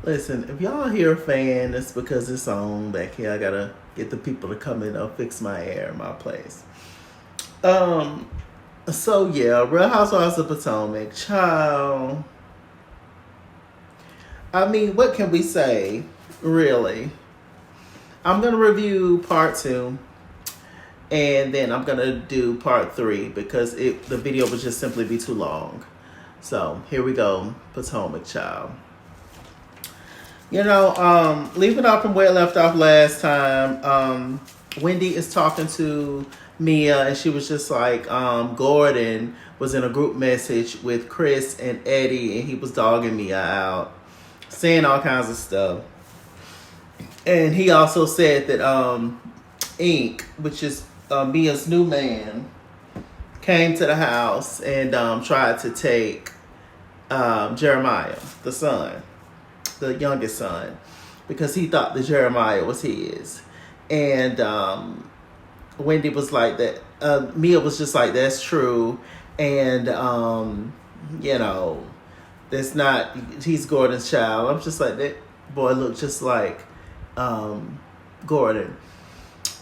Listen, if y'all hear a fan, it's because it's on back here. I gotta get the people to come in and fix my air in my place. Um, so yeah, Real Housewives of Potomac, child. I mean, what can we say, really? I'm gonna review part two, and then I'm gonna do part three because the video would just simply be too long. So here we go, Potomac, child. Leaving off from where it left off last time, Wendy is talking to Mia, and she was just like, Gordon was in a group message with Chris and Eddie, and he was dogging Mia out, saying all kinds of stuff. And he also said that Ink, which is Mia's new man, came to the house and tried to take Jeremiah, the son, the youngest son, because he thought that Jeremiah was his. And Wendy was like that. Mia was just like, that's true. And, that's not, he's Gordon's child. I'm just like, that boy looked just like Gordon.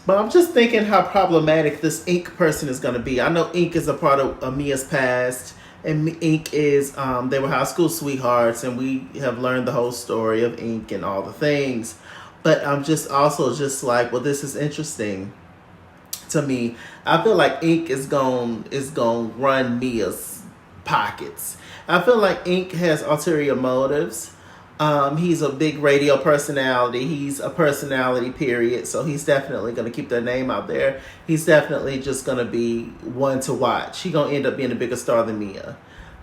But I'm just thinking how problematic this Ink person is going to be. I know Ink is a part of Mia's past. And Ink is, they were high school sweethearts, and we have learned the whole story of Ink and all the things. But I'm just also just like, well, this is interesting to me. I feel like Ink is going run Mia's pockets. I feel like Ink has ulterior motives. He's a big radio personality. He's a personality, period. So he's definitely going to keep their name out there. He's definitely just going to be one to watch. He's going to end up being a bigger star than Mia,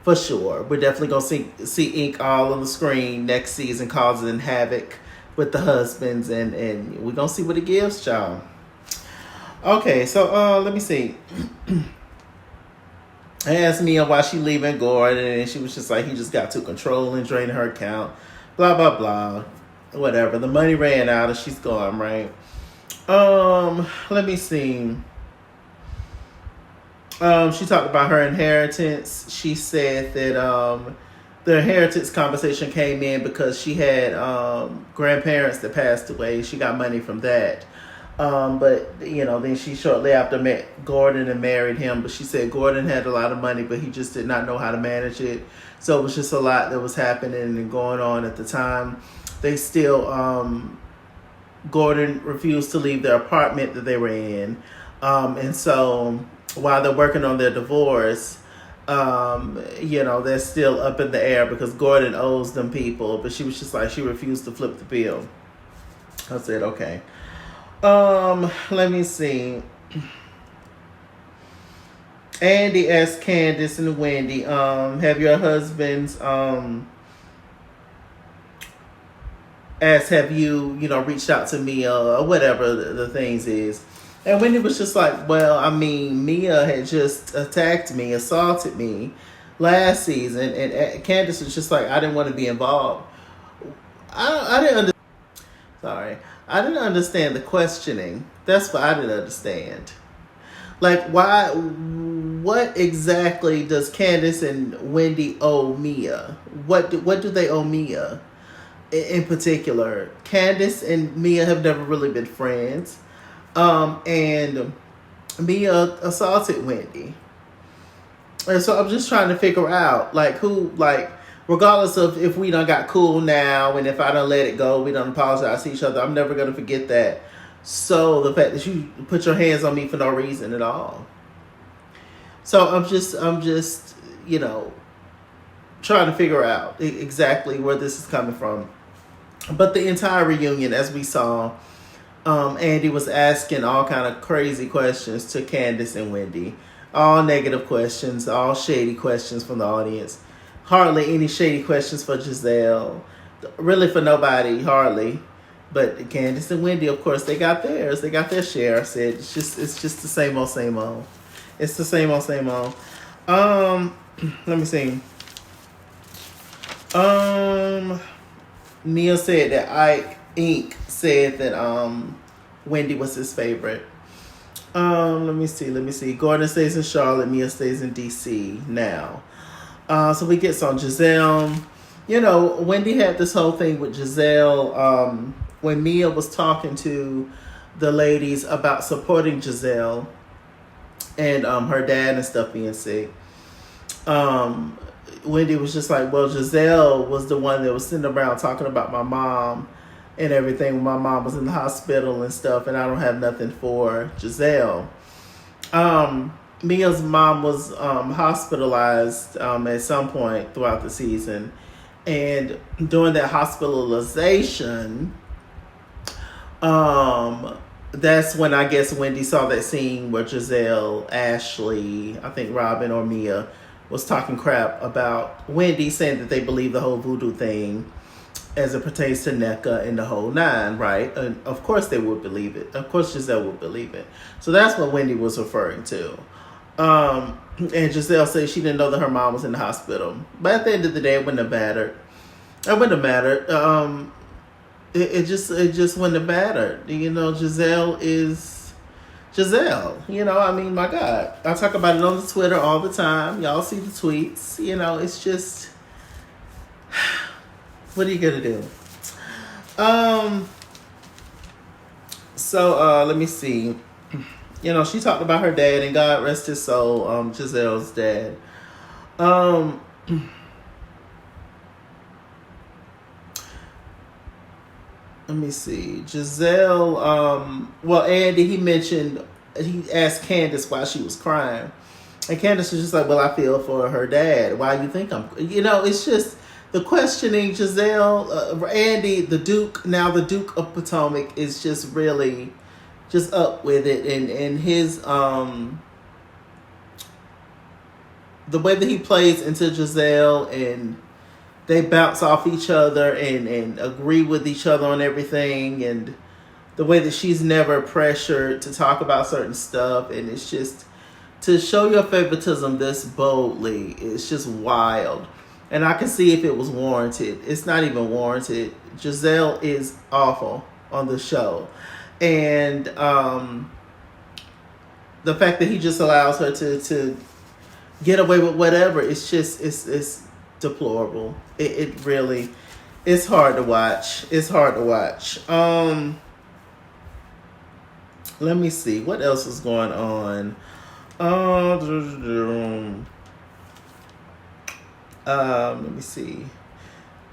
for sure. We're definitely going to see Ink all on the screen next season, causing havoc with the husbands, and we're going to see what it gives, y'all. Okay, so let me see. I asked Mia why she leaving Gordon, and she was just like, he just got too controlling, draining her account. Blah, blah, blah. Whatever. The money ran out and she's gone, right? Let me see. She talked about her inheritance. She said that the inheritance conversation came in because she had grandparents that passed away. She got money from that. But, then she shortly after met Gordon and married him. But she said Gordon had a lot of money, but he just did not know how to manage it. So it was just a lot that was happening and going on at the time. They still, Gordon refused to leave their apartment that they were in. And so while they're working on their divorce, they're still up in the air because Gordon owes them people. But she was just like, she refused to flip the bill. I said, okay. Let me see. Andy asked Candiace and Wendy, have your husbands have you reached out to Mia or whatever the things is. And Wendy was just like, well, I mean, Mia had just attacked me, assaulted me last season, and Candiace was just like, I didn't want to be involved. I didn't understand. Sorry. I didn't understand the questioning. That's what I didn't understand. Like, why? What exactly does Candiace and Wendy owe Mia? What do they owe Mia in particular? Candiace and Mia have never really been friends. And Mia assaulted Wendy. And so I'm just trying to figure out, regardless of if we done got cool now and if I done let it go, we done apologize to each other, I'm never going to forget that. So the fact that you put your hands on me for no reason at all. So I'm just trying to figure out exactly where this is coming from. But the entire reunion, as we saw, Andy was asking all kind of crazy questions to Candiace and Wendy. All negative questions, all shady questions from the audience. Hardly any shady questions for Gizelle. Really for nobody, hardly. But Candiace and Wendy, of course, they got theirs. They got their share. I said it's just the same old, same old. It's the same old, same old. Let me see. Neil said that Ink said that Wendy was his favorite. Let me see. Gordon stays in Charlotte. Mia stays in DC now. So we get some Gizelle. Wendy had this whole thing with Gizelle. When Mia was talking to the ladies about supporting Gizelle and her dad and stuff being sick, Wendy was just like, well, Gizelle was the one that was sitting around talking about my mom and everything when my mom was in the hospital and stuff, and I don't have nothing for Gizelle. Mia's mom was hospitalized at some point throughout the season, and during that hospitalization, that's when I guess Wendy saw that scene where Gizelle, Ashley, I think Robyn or Mia was talking crap about Wendy, saying that they believe the whole voodoo thing as it pertains to Nneka and the whole nine, right? And of course they would believe it. Of course Gizelle would believe it. So that's what Wendy was referring to. And Gizelle said she didn't know that her mom was in the hospital. But at the end of the day, it wouldn't have mattered. It wouldn't have mattered. It just wouldn't have mattered. Gizelle is Gizelle. I mean, my God. I talk about it on the Twitter all the time. Y'all see the tweets. It's just, what are you gonna do? So let me see. She talked about her dad, and God rest his soul, Gizelle's dad. Let me see. Gizelle, well, Andy, he asked Candiace why she was crying. And Candiace was just like, well, I feel for her dad. Why you think I'm, it's just the questioning. Gizelle, Andy, the Duke of Potomac, is just really just up with it. And his, the way that he plays into Gizelle, and they bounce off each other and agree with each other on everything, and the way that she's never pressured to talk about certain stuff, and it's just to show your favoritism this boldly, it's just wild. And I can see if it was warranted. It's not even warranted. Gizelle is awful on the show, and the fact that he just allows her to get away with whatever, it's just it's deplorable. It really, it's hard to watch. Let me see what else is going on. Let me see.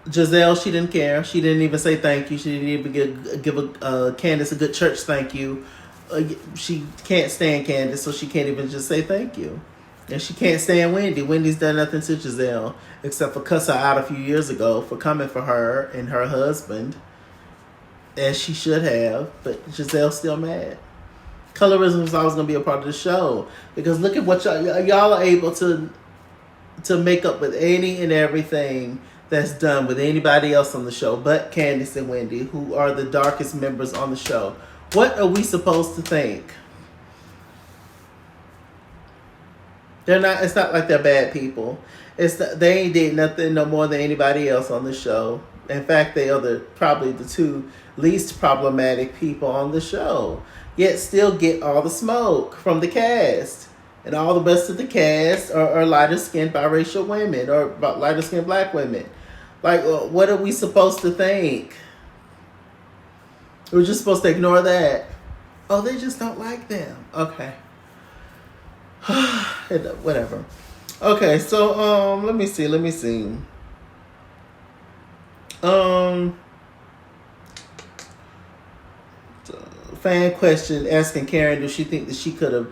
Gizelle, she didn't care. She didn't even say thank you. She didn't even give Candiace a good church thank you. She can't stand Candiace, so she can't even just say thank you. And she can't stand Wendy. Wendy's done nothing to Gizelle except for cuss her out a few years ago for coming for her and her husband, as she should have. But Gizelle's still mad. Colorism was always going to be a part of the show, because look at what y'all are able to make up with any and everything that's done with anybody else on the show but Candiace and Wendy, who are the darkest members on the show. What are we supposed to think? They're not. It's not like they're bad people. They ain't did nothing no more than anybody else on the show. In fact, they are probably the two least problematic people on the show. Yet still get all the smoke from the cast, and all the rest of the cast are lighter skinned biracial women or lighter skinned black women. Like, what are we supposed to think? We're just supposed to ignore that. Oh, they just don't like them. Okay. Whatever. Okay, so let me see. Fan question asking Karen, does she think that she could have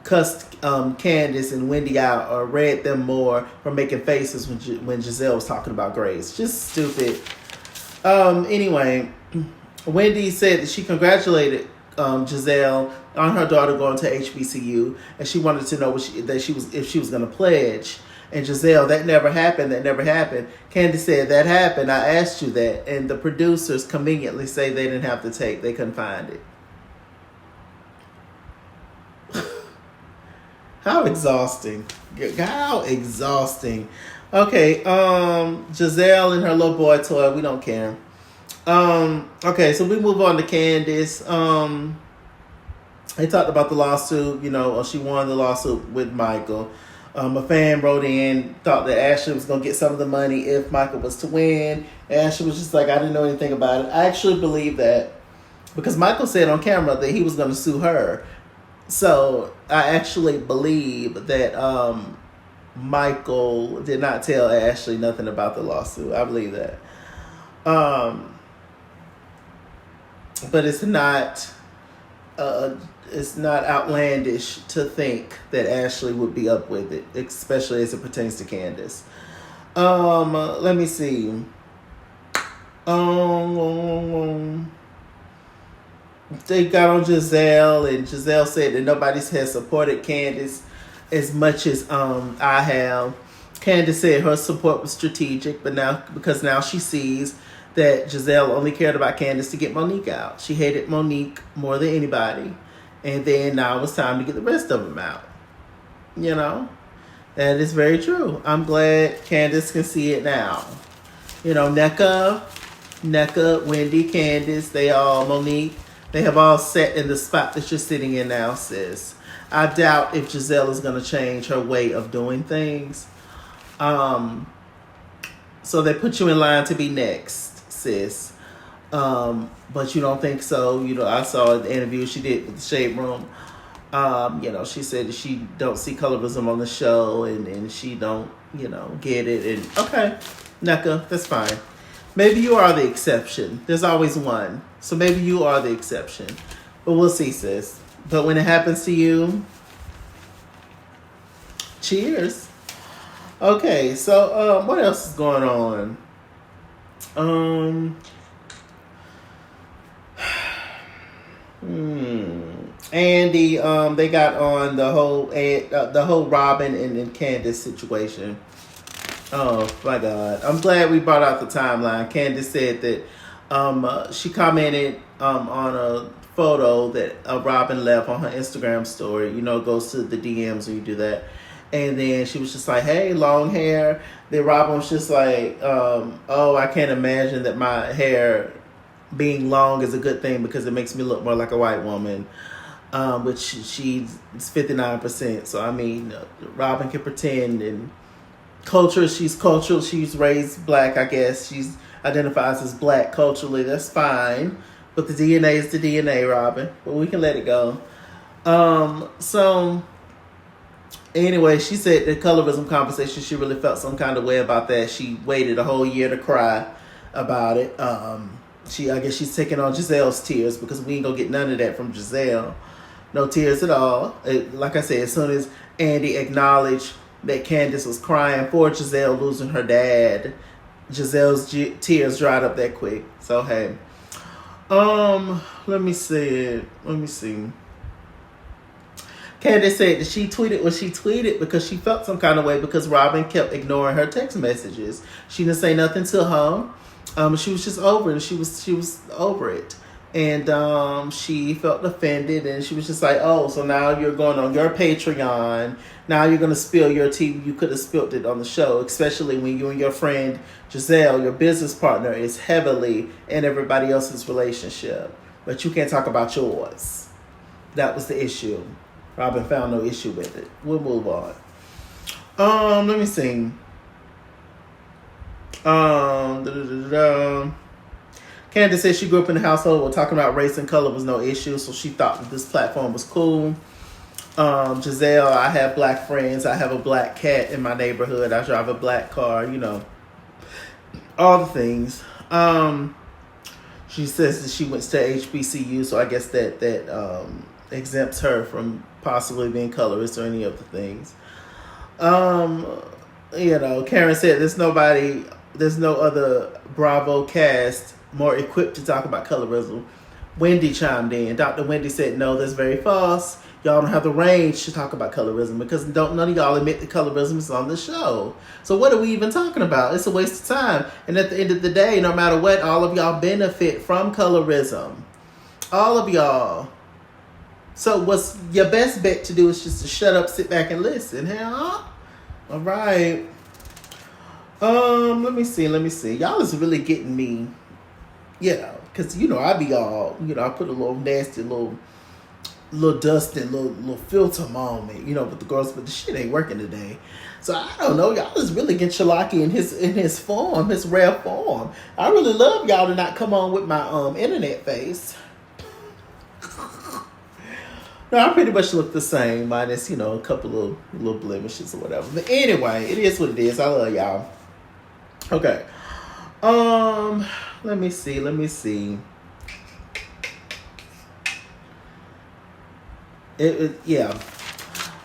cussed Candiace and Wendy out or read them more for making faces when Gizelle was talking about Grace? Just stupid. Anyway, Wendy said that she congratulated Gizelle on her daughter going to HBCU, and she wanted to know if she was going to pledge. And Gizelle, that never happened. Candiace said, that happened. I asked you that. And the producers conveniently say they didn't have the tape. They couldn't find it. How exhausting. Okay, Gizelle and her little boy toy, we don't care. Okay, so we move on to Candiace. They talked about the lawsuit, she won the lawsuit with Michael. A fan wrote in, thought that Ashley was going to get some of the money if Michael was to win. Ashley was just like, I didn't know anything about it. I actually believe that because Michael said on camera that he was going to sue her. So I actually believe that Michael did not tell Ashley nothing about the lawsuit. I believe that. But it's not outlandish to think that Ashley would be up with it, especially as it pertains to Candiace. Let me see. They got on Gizelle, and Gizelle said that nobody has supported Candiace as much as I have. Candiace said her support was strategic, but now she sees that Gizelle only cared about Candiace to get Monique out. She hated Monique more than anybody. And then now it's time to get the rest of them out. You know? That is very true. I'm glad Candiace can see it now. You know, Nneka, Wendy, Candiace, Monique, they have all sat in the spot that you're sitting in now, sis. I doubt if Gizelle is going to change her way of doing things. So they put you in line to be next, sis. But you don't think so. You know, I saw the interview she did with the Shade Room. You know, she said that she don't see colorism on the show and she don't, you know, get it. And okay, Nneka, that's fine. Maybe you are the exception. There's always one. So maybe you are the exception. But we'll see, sis. But when it happens to you, cheers. Okay, so what else is going on? Andy, they got on the whole Robyn and Candiace situation. Oh my God! I'm glad we brought out the timeline. Candiace said that she commented on a photo that Robyn left on her Instagram story. You know, goes to the DMs when you do that. And then she was just like, hey, long hair. Then Robyn was just like, oh, I can't imagine that my hair being long is a good thing because it makes me look more like a white woman. Which she's 59%. So, I mean, Robyn can pretend. And she's cultural. She's raised black, I guess. She's identifies as black culturally. That's fine. But the DNA is the DNA, Robyn. But we can let it go. So... Anyway, she said the colorism conversation, she really felt some kind of way about that. She waited a whole year to cry about it. I guess she's taking on Gizelle's tears because we ain't gonna get none of that from Gizelle. No tears at all. Like I said, as soon as Andy acknowledged that Candiace was crying for Gizelle losing her dad, Gizelle's tears dried up that quick. So hey, let me see. Candiace said that she tweeted what she tweeted because she felt some kind of way because Robyn kept ignoring her text messages. She didn't say nothing to her. She was just over it. She was over it. And she felt offended and she was just like, oh, so now you're going on your Patreon. Now you're going to spill your tea. You could have spilled it on the show, especially when you and your friend Gizelle, your business partner, is heavily in everybody else's relationship. But you can't talk about yours. That was the issue. Robyn found no issue with it. We'll move on. Let me see. Candiace said she grew up in a household where talking about race and color was no issue, so she thought that this platform was cool. Gizelle, I have black friends. I have a black cat in my neighborhood. I drive a black car, you know. All the things. She says that she went to HBCU, so I guess that exempts her from possibly being colorist or any of the things. You know, Karen said there's no other Bravo cast more equipped to talk about colorism. Wendy chimed in. Dr. Wendy said, no, that's very false. Y'all don't have the range to talk about colorism because none of y'all admit that colorism is on the show. So what are we even talking about? It's a waste of time. And at the end of the day, no matter what, all of y'all benefit from colorism. All of y'all. So what's your best bet to do is just to shut up, sit back, and listen. Huh? All right. Let me see. Y'all is really getting me, you know, because, you know, I be all, you know, I put a little nasty little little dusty, little filter moment, with the girls, but the shit ain't working today. So I don't know, y'all just really get Chalaki in his form, his rare form. I really love y'all to not come on with my internet face. No, I pretty much look the same, minus, a couple of little blemishes or whatever. But anyway, it is what it is. I love y'all. Okay. Let me see. Yeah.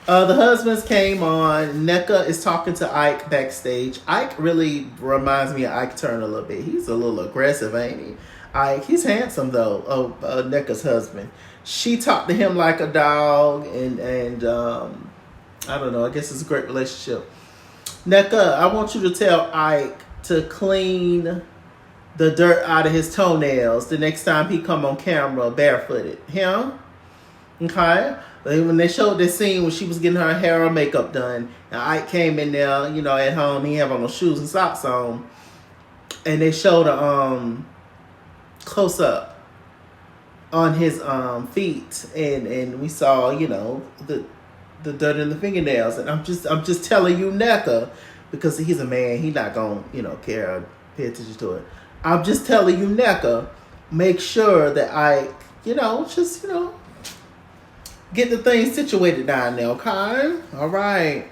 The husbands came on. Nneka is talking to Ike backstage. Ike really reminds me of Ike Turner a little bit. He's a little aggressive, ain't he? Ike, he's handsome though. Nneka's husband. She talked to him like a dog, and I don't know. I guess it's a great relationship. Nneka, I want you to tell Ike to clean the dirt out of his toenails the next time he come on camera barefooted. Him? Okay? When they showed this scene when she was getting her hair or makeup done, and Ike came in there, at home, he have on no shoes and socks on, and they showed a close up on his feet, and we saw, the dirt in the fingernails, and I'm just telling you, Nneka, because he's a man, he not gonna care or pay attention to it. I'm just telling you, Nneka, make sure that Ike, get the things situated down there, okay? All right.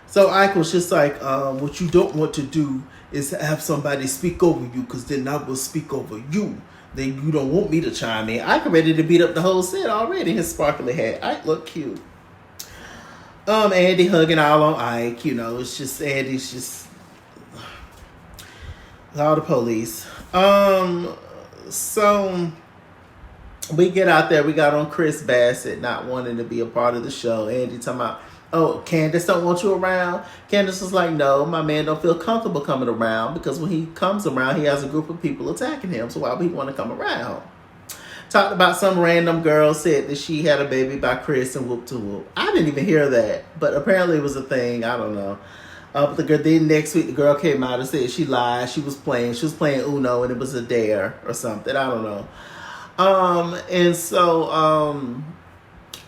So Ike was just like, what you don't want to do is have somebody speak over you, because then I will speak over you. Then you don't want me to chime in. Ike ready to beat up the whole set already. His sparkly hat. Ike look cute. Andy hugging all on Ike. It's just Andy's just all the police. So we get out there. We got on Chris Bassett not wanting to be a part of the show. Andy talking about, oh, Candiace don't want you around. Candiace was like, no, my man don't feel comfortable coming around, because when he comes around, he has a group of people attacking him. So why would he want to come around? Talked about some random girl said that she had a baby by Chris and whoop to whoop. I didn't even hear that, but apparently it was a thing. I don't know. But the girl, then next week the girl came out and said she lied. She was playing Uno and it was a dare or something. I don't know. And so,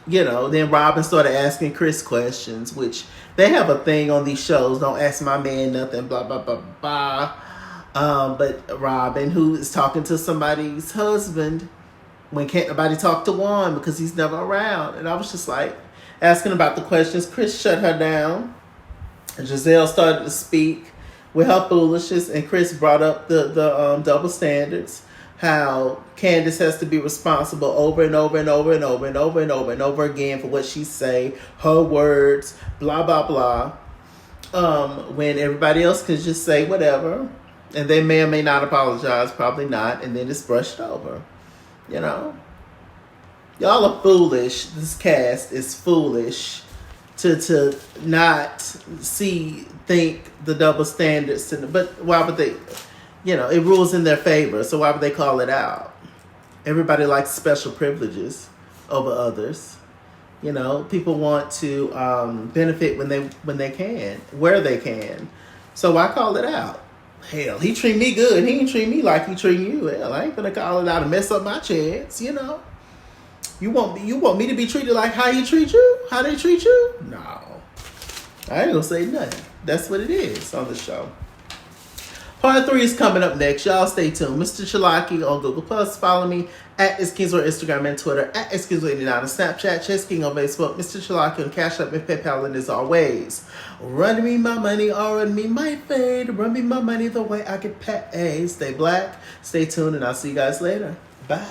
then Robyn started asking Chris questions, which they have a thing on these shows. Don't ask my man nothing, blah, blah, blah, blah. But Robyn, who is talking to somebody's husband when can't nobody talk to one because he's never around. And I was just like asking about the questions. Chris shut her down. And Gizelle started to speak with her foolishness, and Chris brought up the double standards. How Candiace has to be responsible over and over and over and over and over and over and over again for what she say, her words, blah, blah, blah. When everybody else can just say whatever. And they may or may not apologize, probably not. And then it's brushed over. Y'all are foolish. This cast is foolish to not think the double standards. But why would they... it rules in their favor, so why would they call it out? Everybody likes special privileges over others. People want to benefit when they can, where they can. So why call it out? Hell, he treat me good. He ain't treat me like he treat you. Hell, I ain't gonna call it out and mess up my chance. You want me to be treated like how he treat you? How they treat you? No, I ain't gonna say nothing. That's what it is on the show. Part 3 is coming up next. Y'all stay tuned. MrChalaki on Google+. Follow me at @IsKings on Instagram and Twitter, at @IsKings89 on Snapchat, Chess King on Facebook, MrChalaki on Cash App and PayPal, and as always, run me my money or run me my fade. Run me my money the way I get paid. Stay black, stay tuned, and I'll see you guys later. Bye.